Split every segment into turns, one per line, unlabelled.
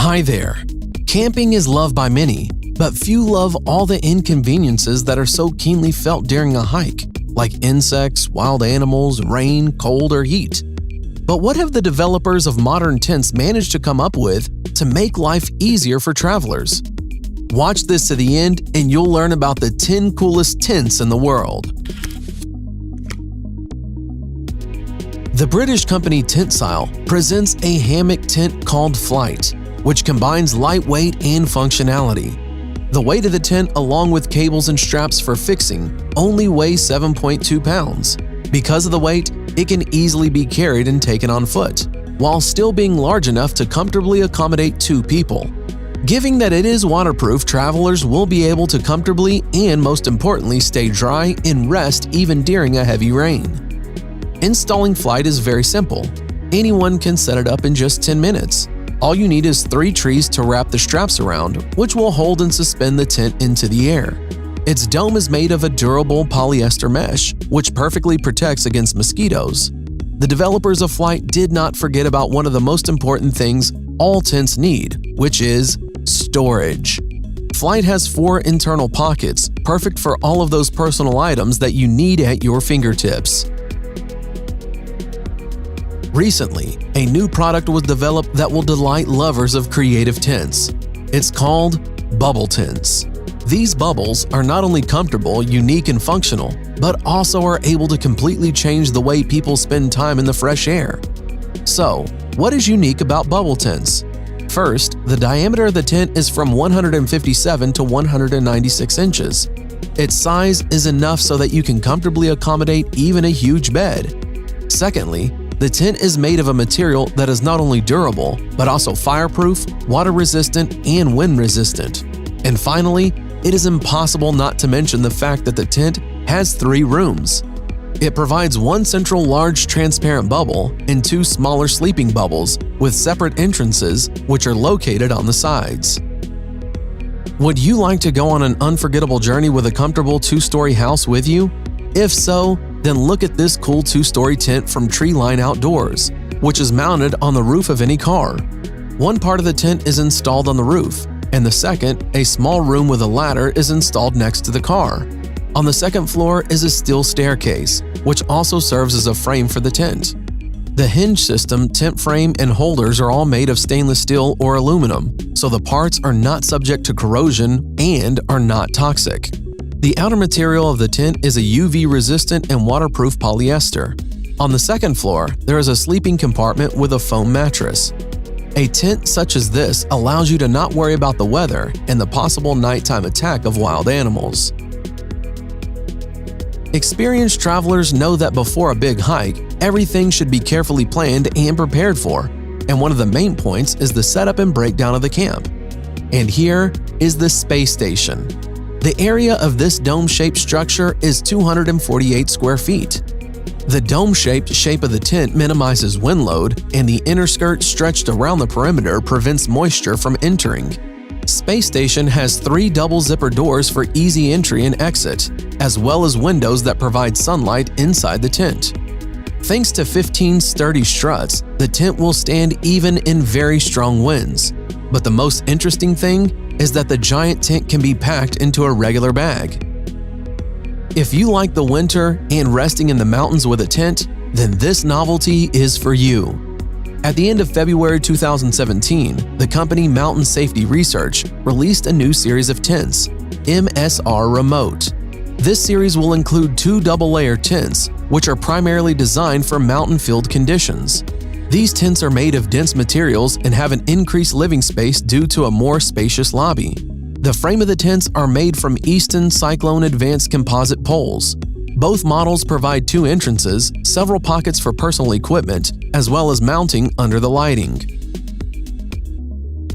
Hi there. Camping is loved by many, but few love all the inconveniences that are so keenly felt during a hike, like insects, wild animals, rain, cold, or heat. But what have the developers of modern tents managed to come up with to make life easier for travelers? Watch this to the end and you'll learn about the 10 coolest tents in the world. The British company Tentsile presents a hammock tent called Flight, which combines lightweight and functionality. The weight of the tent, along with cables and straps for fixing, only weighs 7.2 pounds. Because of the weight, it can easily be carried and taken on foot, while still being large enough to comfortably accommodate 2 people. Given that it is waterproof, travelers will be able to comfortably and, most importantly, stay dry and rest even during a heavy rain. Installing Flight is very simple. Anyone can set it up in just 10 minutes. All you need is 3 trees to wrap the straps around, which will hold and suspend the tent into the air. Its dome is made of a durable polyester mesh, which perfectly protects against mosquitoes. The developers of Flight did not forget about one of the most important things all tents need, which is storage. Flight has 4 internal pockets, perfect for all of those personal items that you need at your fingertips. Recently, a new product was developed that will delight lovers of creative tents. It's called Bubble Tents. These bubbles are not only comfortable, unique, and functional, but also are able to completely change the way people spend time in the fresh air. So, what is unique about bubble tents? First, the diameter of the tent is from 157 to 196 inches. Its size is enough so that you can comfortably accommodate even a huge bed. Secondly, the tent is made of a material that is not only durable, but also fireproof, water-resistant, and wind-resistant. And finally, it is impossible not to mention the fact that the tent has 3 rooms. It provides 1 central large transparent bubble and 2 smaller sleeping bubbles with separate entrances, which are located on the sides. Would you like to go on an unforgettable journey with a comfortable 2-story house with you? If so, then look at this cool 2-story tent from Treeline Outdoors, which is mounted on the roof of any car. One part of the tent is installed on the roof, and the second, a small room with a ladder, is installed next to the car. On the second floor is a steel staircase, which also serves as a frame for the tent. The hinge system, tent frame, and holders are all made of stainless steel or aluminum, so the parts are not subject to corrosion and are not toxic. The outer material of the tent is a UV-resistant and waterproof polyester. On the second floor, there is a sleeping compartment with a foam mattress. A tent such as this allows you to not worry about the weather and the possible nighttime attack of wild animals. Experienced travelers know that before a big hike, everything should be carefully planned and prepared for, and one of the main points is the setup and breakdown of the camp. And here is the space station. The area of this dome-shaped structure is 248 square feet. The dome-shaped shape of the tent minimizes wind load, and the inner skirt stretched around the perimeter prevents moisture from entering. Space Station has 3 double zipper doors for easy entry and exit, as well as windows that provide sunlight inside the tent. Thanks to 15 sturdy struts, the tent will stand even in very strong winds. But the most interesting thing is that the giant tent can be packed into a regular bag. If you like the winter and resting in the mountains with a tent, then this novelty is for you. At the end of February 2017, the company Mountain Safety Research released a new series of tents, MSR Remote. This series will include 2 double-layer tents, which are primarily designed for mountain field conditions. These tents are made of dense materials and have an increased living space due to a more spacious lobby. The frame of the tents are made from Easton Cyclone Advanced composite poles. Both models provide 2 entrances, several pockets for personal equipment, as well as mounting under the lighting.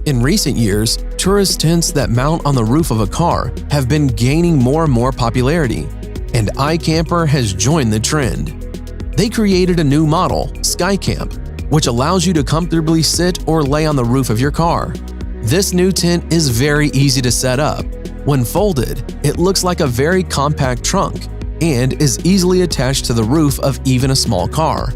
In recent years, tourist tents that mount on the roof of a car have been gaining more and more popularity, and iCamper has joined the trend. They created a new model, SkyCamp, which allows you to comfortably sit or lay on the roof of your car. This new tent is very easy to set up. When folded, it looks like a very compact trunk and is easily attached to the roof of even a small car.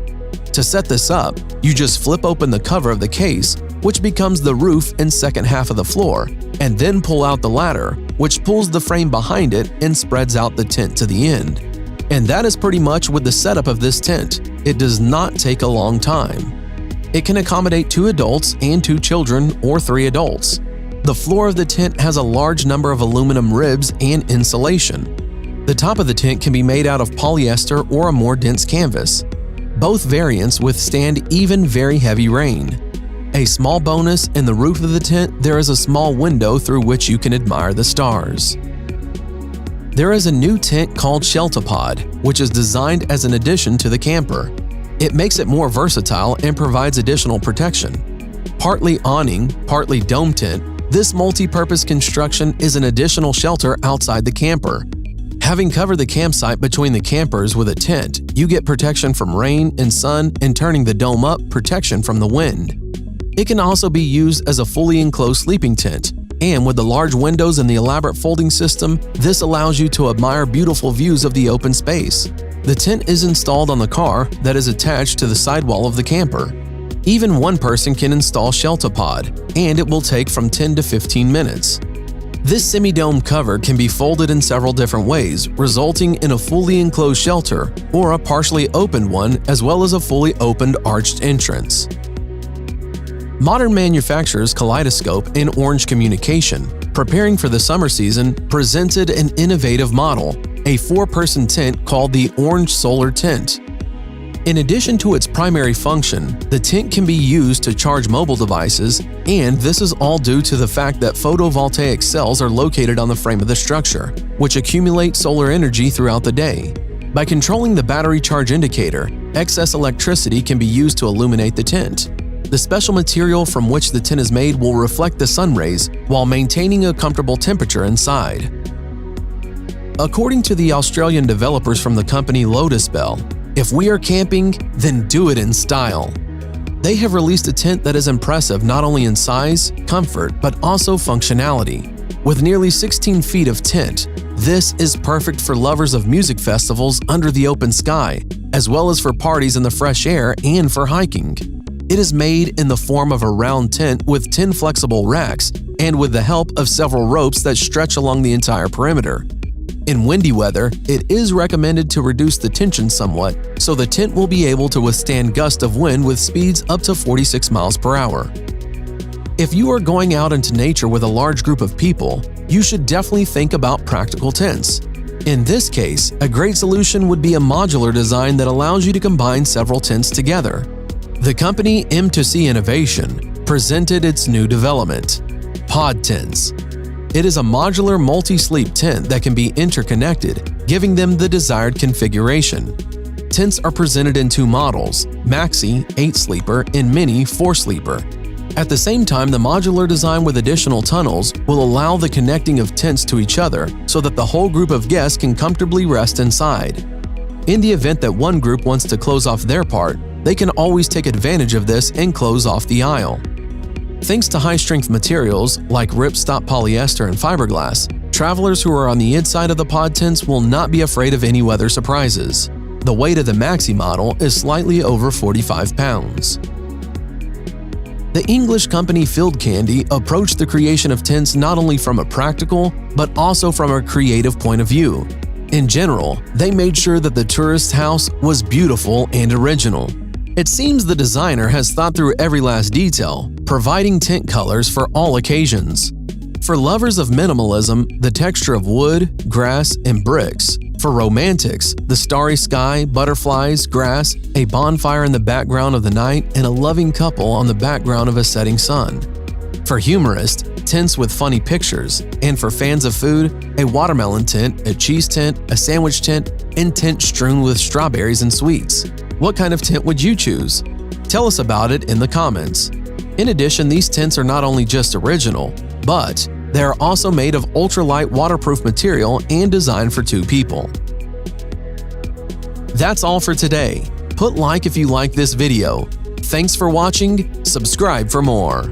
To set this up, you just flip open the cover of the case, which becomes the roof and second half of the floor, and then pull out the ladder, which pulls the frame behind it and spreads out the tent to the end. And that is pretty much with the setup of this tent. It does not take a long time. It can accommodate 2 adults and 2 children or 3 adults. The floor of the tent has a large number of aluminum ribs and insulation. The top of the tent can be made out of polyester or a more dense canvas. Both variants withstand even very heavy rain. A small bonus, in the roof of the tent there is a small window through which you can admire the stars. There is a new tent called SheltaPod, which is designed as an addition to the camper. It makes it more versatile and provides additional protection. Partly awning, partly dome tent, this multi-purpose construction is an additional shelter outside the camper. Having covered the campsite between the campers with a tent, you get protection from rain and sun, and turning the dome up, protection from the wind. It can also be used as a fully enclosed sleeping tent, and with the large windows and the elaborate folding system, this allows you to admire beautiful views of the open space. The tent is installed on the car that is attached to the sidewall of the camper. Even one person can install SheltaPod, and it will take from 10 to 15 minutes. This semi-dome cover can be folded in several different ways, resulting in a fully enclosed shelter or a partially opened one, as well as a fully opened arched entrance. Modern manufacturers Kaleidoscope and Orange Communication, preparing for the summer season, presented an innovative model, a 4-person tent called the Orange Solar Tent. In addition to its primary function, the tent can be used to charge mobile devices, and this is all due to the fact that photovoltaic cells are located on the frame of the structure, which accumulate solar energy throughout the day. By controlling the battery charge indicator, excess electricity can be used to illuminate the tent. The special material from which the tent is made will reflect the sun rays while maintaining a comfortable temperature inside. According to the Australian developers from the company Lotus Bell, if we are camping, then do it in style. They have released a tent that is impressive not only in size, comfort, but also functionality. With nearly 16 feet of tent, this is perfect for lovers of music festivals under the open sky, as well as for parties in the fresh air and for hiking. It is made in the form of a round tent with 10 flexible racks and with the help of several ropes that stretch along the entire perimeter. In windy weather, it is recommended to reduce the tension somewhat, so the tent will be able to withstand gusts of wind with speeds up to 46 miles per hour. If you are going out into nature with a large group of people, you should definitely think about practical tents. In this case, a great solution would be a modular design that allows you to combine several tents together. The company M2C Innovation presented its new development, Pod Tents. It is a modular multi-sleep tent that can be interconnected, giving them the desired configuration. Tents are presented in 2 models, Maxi 8-sleeper and Mini 4-sleeper. At the same time, the modular design with additional tunnels will allow the connecting of tents to each other so that the whole group of guests can comfortably rest inside. In the event that one group wants to close off their part, they can always take advantage of this and close off the aisle. Thanks to high-strength materials like ripstop polyester and fiberglass, travelers who are on the inside of the pod tents will not be afraid of any weather surprises. The weight of the Maxi model is slightly over 45 pounds. The English company Field Candy approached the creation of tents not only from a practical, but also from a creative point of view. In general, they made sure that the tourist house was beautiful and original. It seems the designer has thought through every last detail, providing tent colors for all occasions. For lovers of minimalism, the texture of wood, grass, and bricks. For romantics, the starry sky, butterflies, grass, a bonfire in the background of the night, and a loving couple on the background of a setting sun. For humorists, tents with funny pictures, and for fans of food, a watermelon tent, a cheese tent, a sandwich tent, and tent strewn with strawberries and sweets. What kind of tent would you choose? Tell us about it in the comments. In addition, these tents are not only just original, but they are also made of ultralight waterproof material and designed for 2 people. That's all for today. Put like if you like this video. Thanks for watching. Subscribe for more.